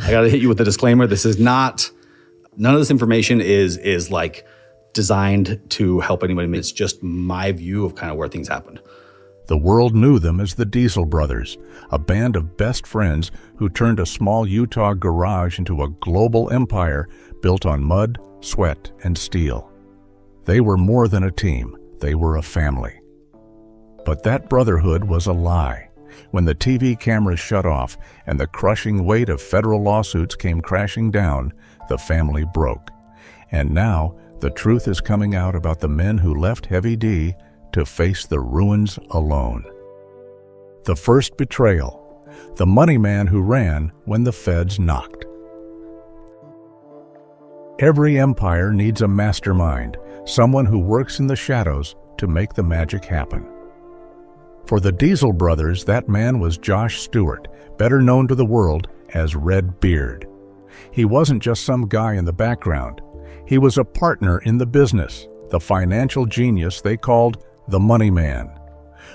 I got to hit you with a disclaimer. This is not, none of this information is like designed to help anybody. It's just my view of kind of where things happened. The world knew them as the Diesel Brothers, a band of best friends who turned a small Utah garage into a global empire built on mud, sweat, and steel. They were more than a team. They were a family. But that brotherhood was a lie. When the TV cameras shut off and the crushing weight of federal lawsuits came crashing down, the family broke. And now, the truth is coming out about the men who left Heavy D to face the ruins alone. The first betrayal, the money man who ran when the feds knocked. Every empire needs a mastermind, someone who works in the shadows to make the magic happen. For the Diesel Brothers, that man was Josh Stewart, better known to the world as Red Beard. He wasn't just some guy in the background. He was a partner in the business, the financial genius they called the Money Man.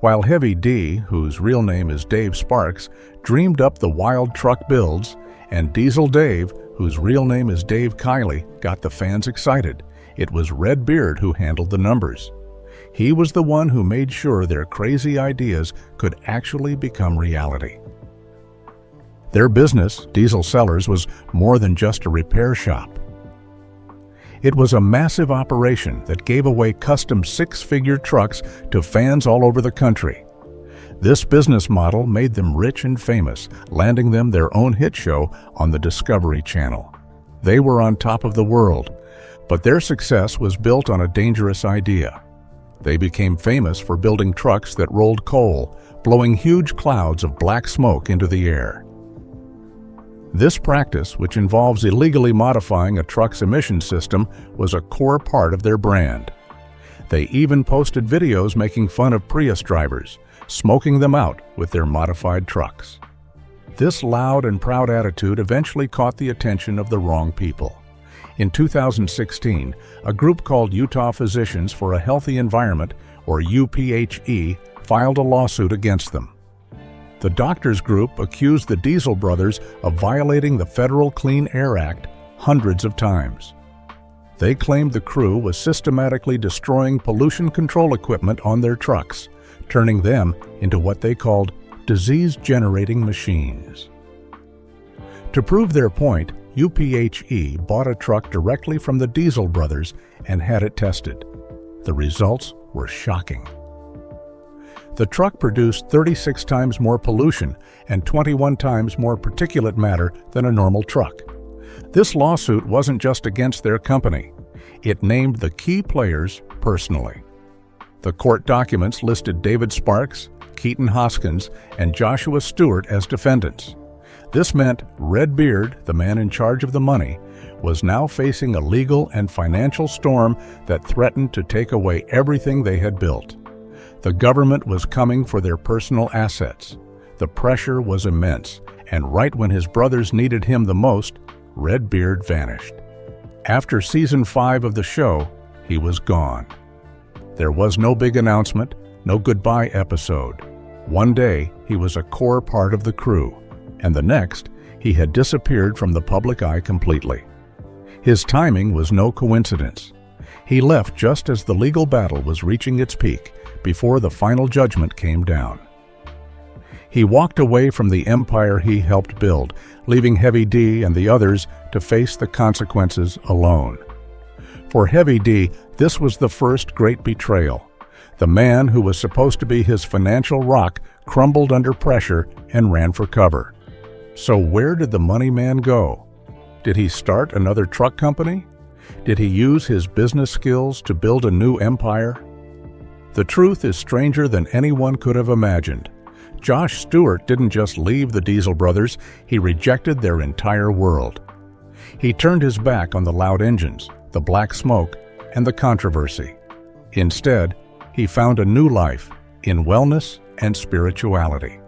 While Heavy D, whose real name is Dave Sparks, dreamed up the wild truck builds, and Diesel Dave, whose real name is Dave Kiley, got the fans excited, it was Red Beard who handled the numbers. He was the one who made sure their crazy ideas could actually become reality. Their business, Diesel Sellers, was more than just a repair shop. It was a massive operation that gave away custom six-figure trucks to fans all over the country. This business model made them rich and famous, landing them their own hit show on the Discovery Channel. They were on top of the world, but their success was built on a dangerous idea. They became famous for building trucks that rolled coal, blowing huge clouds of black smoke into the air. This practice, which involves illegally modifying a truck's emission system, was a core part of their brand. They even posted videos making fun of Prius drivers, smoking them out with their modified trucks. This loud and proud attitude eventually caught the attention of the wrong people. In 2016, a group called Utah Physicians for a Healthy Environment, or UPHE, filed a lawsuit against them. The doctors group accused the Diesel Brothers of violating the Federal Clean Air Act hundreds of times. They claimed the crew was systematically destroying pollution control equipment on their trucks, turning them into what they called disease-generating machines. To prove their point, UPHE bought a truck directly from the Diesel Brothers and had it tested. The results were shocking. The truck produced 36 times more pollution and 21 times more particulate matter than a normal truck. This lawsuit wasn't just against their company. It named the key players personally. The court documents listed David Sparks, Keaton Hoskins, and Joshua Stewart as defendants. This meant Red Beard, the man in charge of the money, was now facing a legal and financial storm that threatened to take away everything they had built. The government was coming for their personal assets. The pressure was immense, and right when his brothers needed him the most, Red Beard vanished. After season 5 of the show, he was gone. There was no big announcement, no goodbye episode. One day, he was a core part of the crew, and the next, he had disappeared from the public eye completely. His timing was no coincidence. He left just as the legal battle was reaching its peak, before the final judgment came down. He walked away from the empire he helped build, leaving Heavy D and the others to face the consequences alone. For Heavy D, this was the first great betrayal. The man who was supposed to be his financial rock crumbled under pressure and ran for cover. So where did the money man go? Did he start another truck company? Did he use his business skills to build a new empire? The truth is stranger than anyone could have imagined. Josh Stewart didn't just leave the Diesel Brothers, he rejected their entire world. He turned his back on the loud engines, the black smoke, and the controversy. Instead, he found a new life in wellness and spirituality.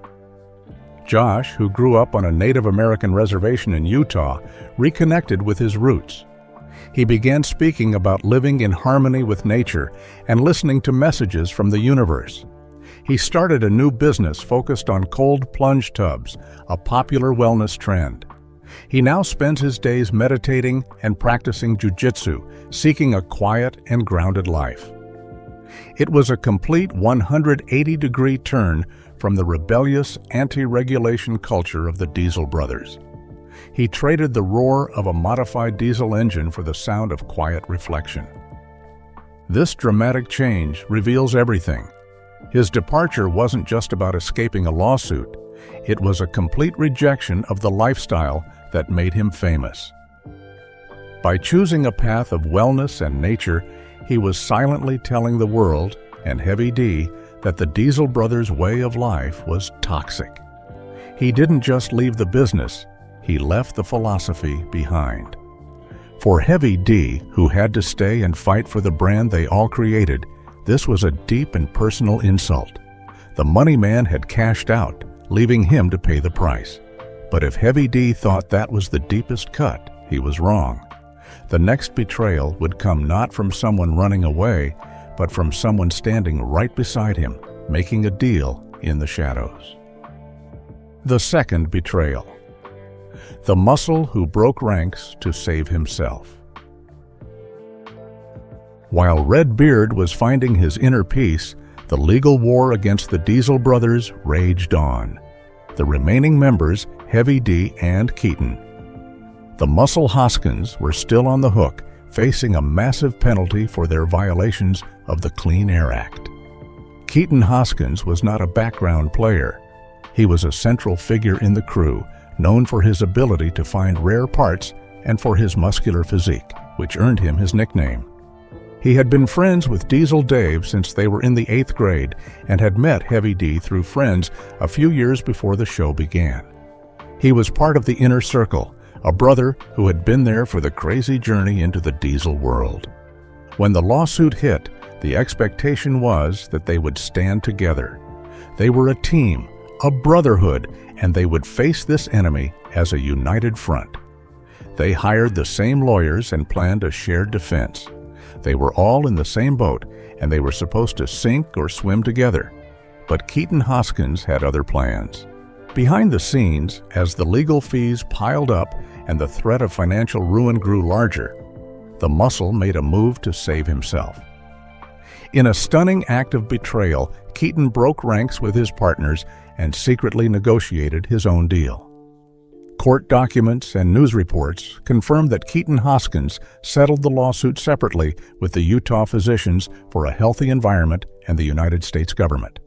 Josh, who grew up on a Native American reservation in Utah, reconnected with his roots. He began speaking about living in harmony with nature and listening to messages from the universe. He started a new business focused on cold plunge tubs, a popular wellness trend. He now spends his days meditating and practicing jujitsu, seeking a quiet and grounded life. It was a complete 180-degree turn from the rebellious, anti-regulation culture of the Diesel brothers. He traded the roar of a modified diesel engine for the sound of quiet reflection. This dramatic change reveals everything. His departure wasn't just about escaping a lawsuit. It was a complete rejection of the lifestyle that made him famous. By choosing a path of wellness and nature, he was silently telling the world, and Heavy D, that the Diesel brothers' way of life was toxic. He didn't just leave the business, he left the philosophy behind. For Heavy D, who had to stay and fight for the brand they all created, this was a deep and personal insult. The money man had cashed out, leaving him to pay the price. But if Heavy D thought that was the deepest cut, he was wrong. The next betrayal would come not from someone running away, but from someone standing right beside him, making a deal in the shadows. The second betrayal. The muscle who broke ranks to save himself. While Red Beard was finding his inner peace, the legal war against the Diesel brothers raged on. The remaining members, Heavy D and Keaton. The Muscle Hoskins were still on the hook, facing a massive penalty for their violations of the Clean Air Act. Keaton Hoskins was not a background player. He was a central figure in the crew, known for his ability to find rare parts and for his muscular physique, which earned him his nickname. He had been friends with Diesel Dave since they were in the 8th grade and had met Heavy D through friends a few years before the show began. He was part of the inner circle, a brother who had been there for the crazy journey into the Diesel world. When the lawsuit hit, the expectation was that they would stand together. They were a team, a brotherhood, and they would face this enemy as a united front. They hired the same lawyers and planned a shared defense. They were all in the same boat, and they were supposed to sink or swim together. But Keaton Hoskins had other plans. Behind the scenes, as the legal fees piled up and the threat of financial ruin grew larger, the Muscle made a move to save himself. In a stunning act of betrayal, Keaton broke ranks with his partners and secretly negotiated his own deal. Court documents and news reports confirmed that Keaton Hoskins settled the lawsuit separately with the Utah physicians for a healthy environment and the United States government.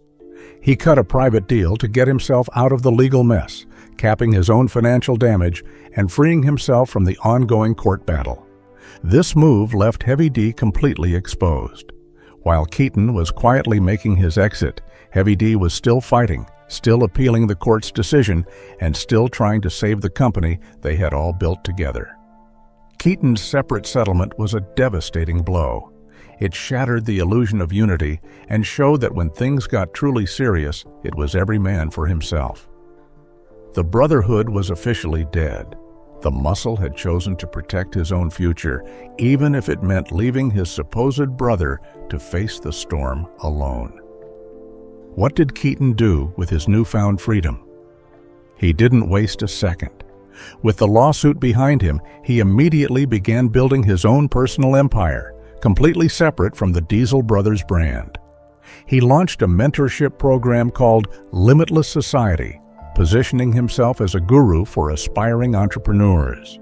He cut a private deal to get himself out of the legal mess, capping his own financial damage and freeing himself from the ongoing court battle. This move left Heavy D completely exposed. While Keaton was quietly making his exit, Heavy D was still fighting, still appealing the court's decision, and still trying to save the company they had all built together. Keaton's separate settlement was a devastating blow. It shattered the illusion of unity and showed that when things got truly serious, it was every man for himself. The brotherhood was officially dead. The Muscle had chosen to protect his own future, even if it meant leaving his supposed brother to face the storm alone. What did Keaton do with his newfound freedom? He didn't waste a second. With the lawsuit behind him, he immediately began building his own personal empire, completely separate from the Diesel brothers brand. He launched a mentorship program called Limitless Society, positioning himself as a guru for aspiring entrepreneurs.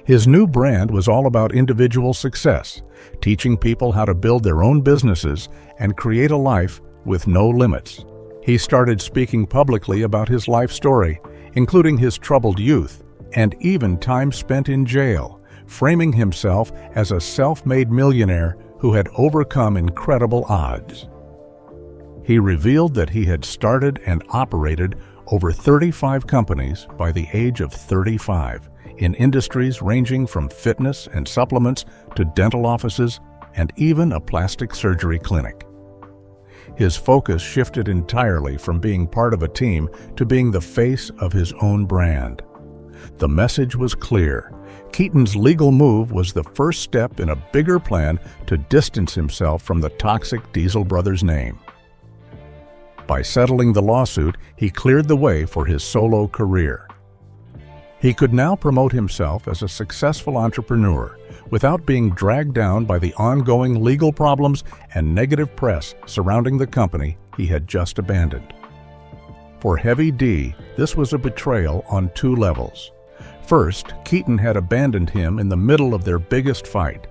His new brand was all about individual success, teaching people how to build their own businesses and create a life with no limits. He started speaking publicly about his life story, including his troubled youth and even time spent in jail, framing himself as a self-made millionaire who had overcome incredible odds. He revealed that he had started and operated over 35 companies by the age of 35 in industries ranging from fitness and supplements to dental offices and even a plastic surgery clinic. His focus shifted entirely from being part of a team to being the face of his own brand. The message was clear. Keaton's legal move was the first step in a bigger plan to distance himself from the toxic Diesel brothers' name. By settling the lawsuit, he cleared the way for his solo career. He could now promote himself as a successful entrepreneur without being dragged down by the ongoing legal problems and negative press surrounding the company he had just abandoned. For Heavy D, this was a betrayal on two levels. First, Keaton had abandoned him in the middle of their biggest fight.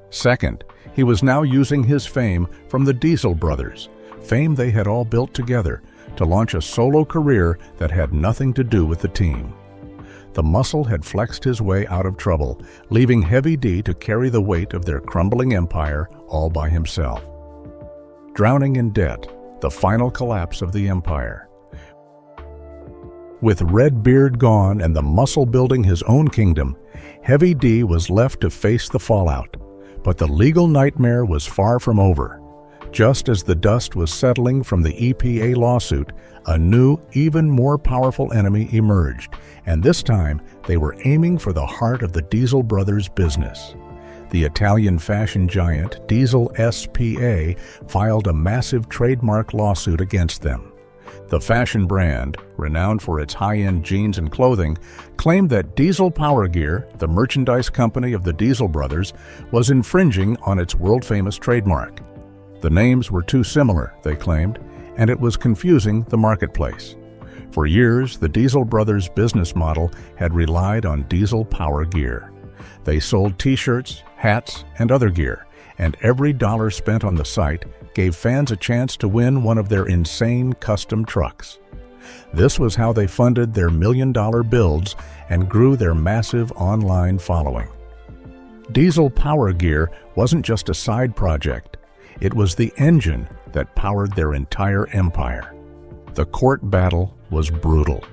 Second, he was now using his fame from the Diesel brothers, fame they had all built together, to launch a solo career that had nothing to do with the team. The muscle had flexed his way out of trouble, leaving Heavy D to carry the weight of their crumbling empire all by himself. Drowning in debt, the final collapse of the empire. With Redbeard gone and the muscle building his own kingdom, Heavy D was left to face the fallout. But the legal nightmare was far from over. Just as the dust was settling from the EPA lawsuit, a new, even more powerful enemy emerged, and this time they were aiming for the heart of the Diesel brothers' business. The Italian fashion giant Diesel S.p.A. filed a massive trademark lawsuit against them. The fashion brand, renowned for its high-end jeans and clothing, claimed that Diesel Power Gear, the merchandise company of the Diesel brothers, was infringing on its world-famous trademark. The names were too similar, they claimed, and it was confusing the marketplace. For years, the Diesel brothers' business model had relied on Diesel Power Gear. They sold t-shirts, hats, and other gear, and every dollar spent on the site gave fans a chance to win one of their insane custom trucks. This was how they funded their million-dollar builds and grew their massive online following. Diesel Power Gear wasn't just a side project. It was the engine that powered their entire empire. The court battle was brutal.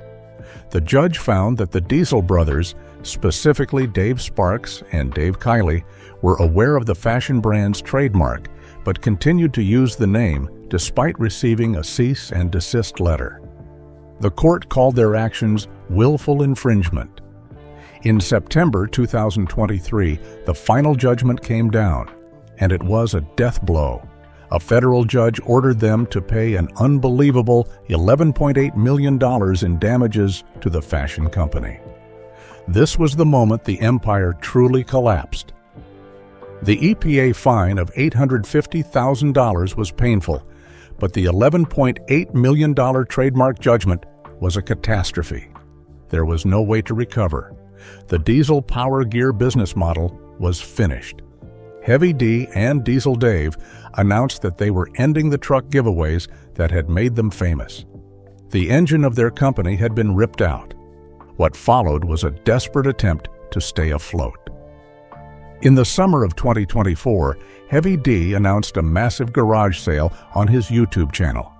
The judge found that the Diesel brothers, specifically Dave Sparks and Dave Kiley, were aware of the fashion brand's trademark, but continued to use the name despite receiving a cease and desist letter. The court called their actions willful infringement. In September 2023, the final judgment came down, and it was a death blow. A federal judge ordered them to pay an unbelievable $11.8 million in damages to the fashion company. This was the moment the empire truly collapsed. The EPA fine of $850,000 was painful, but the $11.8 million trademark judgment was a catastrophe. There was no way to recover. The Diesel Power Gear business model was finished. Heavy D and Diesel Dave announced that they were ending the truck giveaways that had made them famous. The engine of their company had been ripped out. What followed was a desperate attempt to stay afloat. In the summer of 2024, Heavy D announced a massive garage sale on his YouTube channel.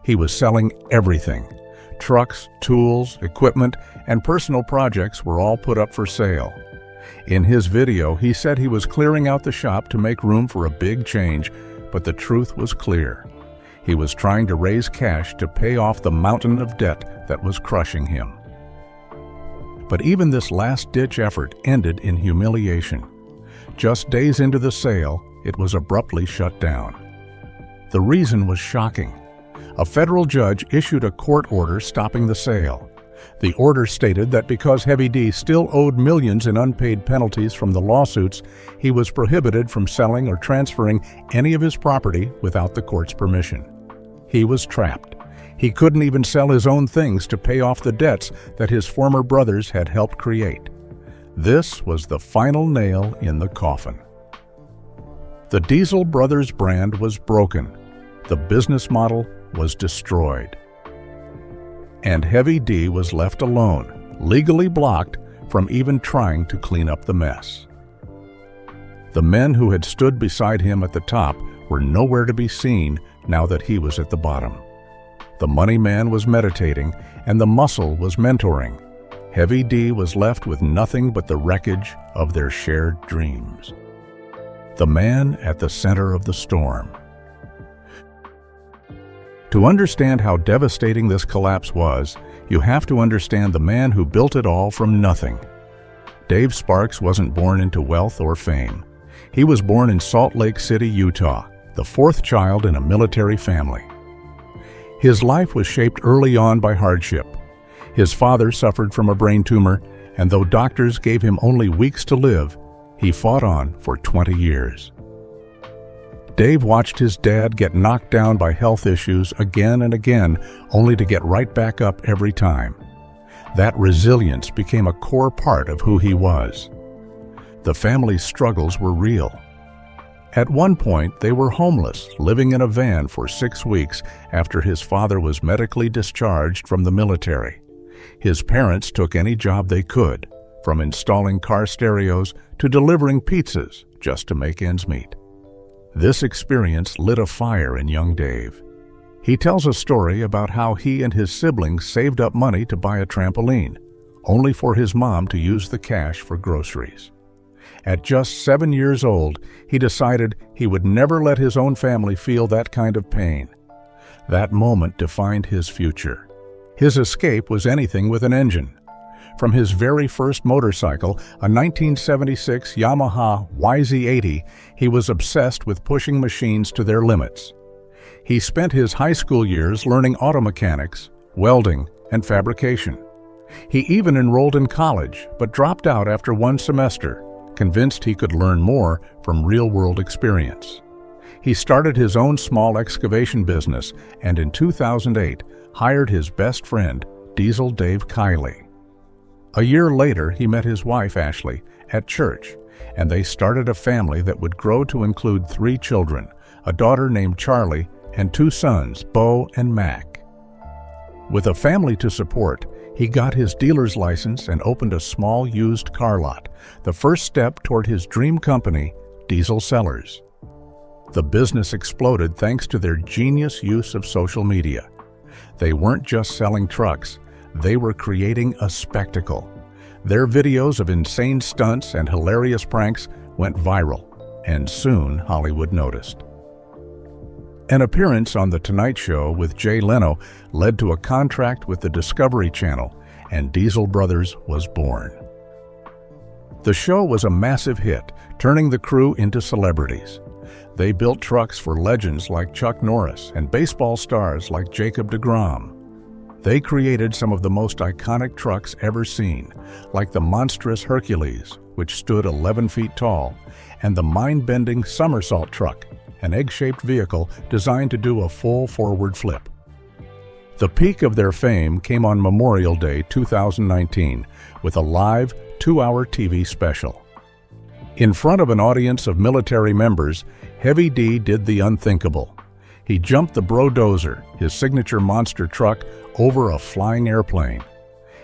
He was selling everything. Trucks, tools, equipment, and personal projects were all put up for sale. In his video, he said he was clearing out the shop to make room for a big change, but the truth was clear. He was trying to raise cash to pay off the mountain of debt that was crushing him. But even this last-ditch effort ended in humiliation. Just days into the sale, it was abruptly shut down. The reason was shocking. A federal judge issued a court order stopping the sale. The order stated that because Heavy D still owed millions in unpaid penalties from the lawsuits, he was prohibited from selling or transferring any of his property without the court's permission. He was trapped. He couldn't even sell his own things to pay off the debts that his former brothers had helped create. This was the final nail in the coffin. The Diesel Brothers brand was broken. The business model was destroyed. And Heavy D was left alone, legally blocked from even trying to clean up the mess. The men who had stood beside him at the top were nowhere to be seen now that he was at the bottom. The money man was meditating, and the muscle was mentoring. Heavy D was left with nothing but the wreckage of their shared dreams. The man at the center of the storm. To understand how devastating this collapse was, you have to understand the man who built it all from nothing. Dave Sparks wasn't born into wealth or fame. He was born in Salt Lake City, Utah, the fourth child in a military family. His life was shaped early on by hardship. His father suffered from a brain tumor, and though doctors gave him only weeks to live, he fought on for 20 years. Dave watched his dad get knocked down by health issues again and again, only to get right back up every time. That resilience became a core part of who he was. The family's struggles were real. At one point, they were homeless, living in a van for 6 weeks after his father was medically discharged from the military. His parents took any job they could, from installing car stereos to delivering pizzas, just to make ends meet. This experience lit a fire in young Dave. He tells a story about how he and his siblings saved up money to buy a trampoline, only for his mom to use the cash for groceries. At just 7 years old, he decided he would never let his own family feel that kind of pain. That moment defined his future. His escape was anything with an engine. From his very first motorcycle, a 1976 Yamaha YZ80, he was obsessed with pushing machines to their limits. He spent his high school years learning auto mechanics, welding, and fabrication. He even enrolled in college, but dropped out after one semester, convinced he could learn more from real-world experience. He started his own small excavation business and in 2008 hired his best friend, Diesel Dave Kiley. A year later, he met his wife, Ashley, at church, and they started a family that would grow to include 3 children, a daughter named Charlie and 2 sons, Bo and Mac. With a family to support, he got his dealer's license and opened a small used car lot, the first step toward his dream company, Diesel Sellers. The business exploded thanks to their genius use of social media. They weren't just selling trucks, they were creating a spectacle. Their videos of insane stunts and hilarious pranks went viral, and soon Hollywood noticed. An appearance on The Tonight Show with Jay Leno led to a contract with the Discovery Channel, and Diesel Brothers was born. The show was a massive hit, turning the crew into celebrities. They built trucks for legends like Chuck Norris and baseball stars like Jacob deGrom. They created some of the most iconic trucks ever seen, like the monstrous Hercules, which stood 11 feet tall, and the mind-bending somersault truck, an egg-shaped vehicle designed to do a full forward flip. The peak of their fame came on Memorial Day 2019 with a live 2-hour TV special. In front of an audience of military members, Heavy D did the unthinkable. He jumped the Brodozer, his signature monster truck, over a flying airplane.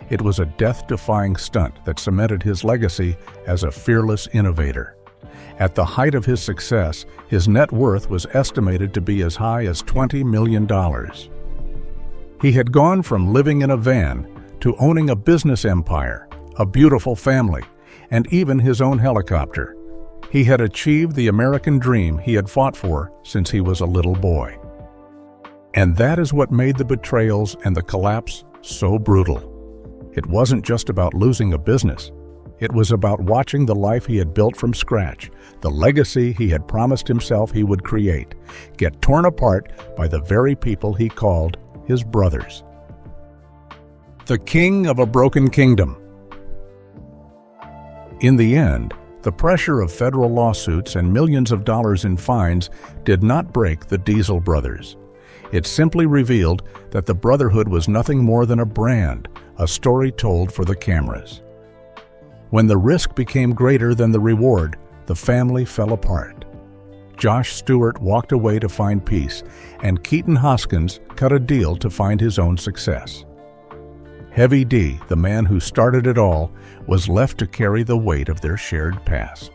It was a death-defying stunt that cemented his legacy as a fearless innovator. At the height of his success, his net worth was estimated to be as high as $20 million. He had gone from living in a van to owning a business empire, a beautiful family, and even his own helicopter. He had achieved the American dream he had fought for since he was a little boy. And that is what made the betrayals and the collapse so brutal. It wasn't just about losing a business. It was about watching the life he had built from scratch, the legacy he had promised himself he would create, get torn apart by the very people he called his brothers. The king of a broken kingdom. In the end, the pressure of federal lawsuits and millions of dollars in fines did not break the Diesel brothers. It simply revealed that the brotherhood was nothing more than a brand, a story told for the cameras. When the risk became greater than the reward, the family fell apart. Josh Stewart walked away to find peace, and Keaton Hoskins cut a deal to find his own success. Heavy D, the man who started it all, was left to carry the weight of their shared past.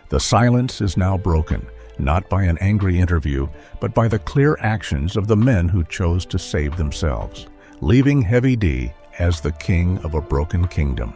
The silence is now broken, not by an angry interview, but by the clear actions of the men who chose to save themselves, leaving Heavy D as the king of a broken kingdom.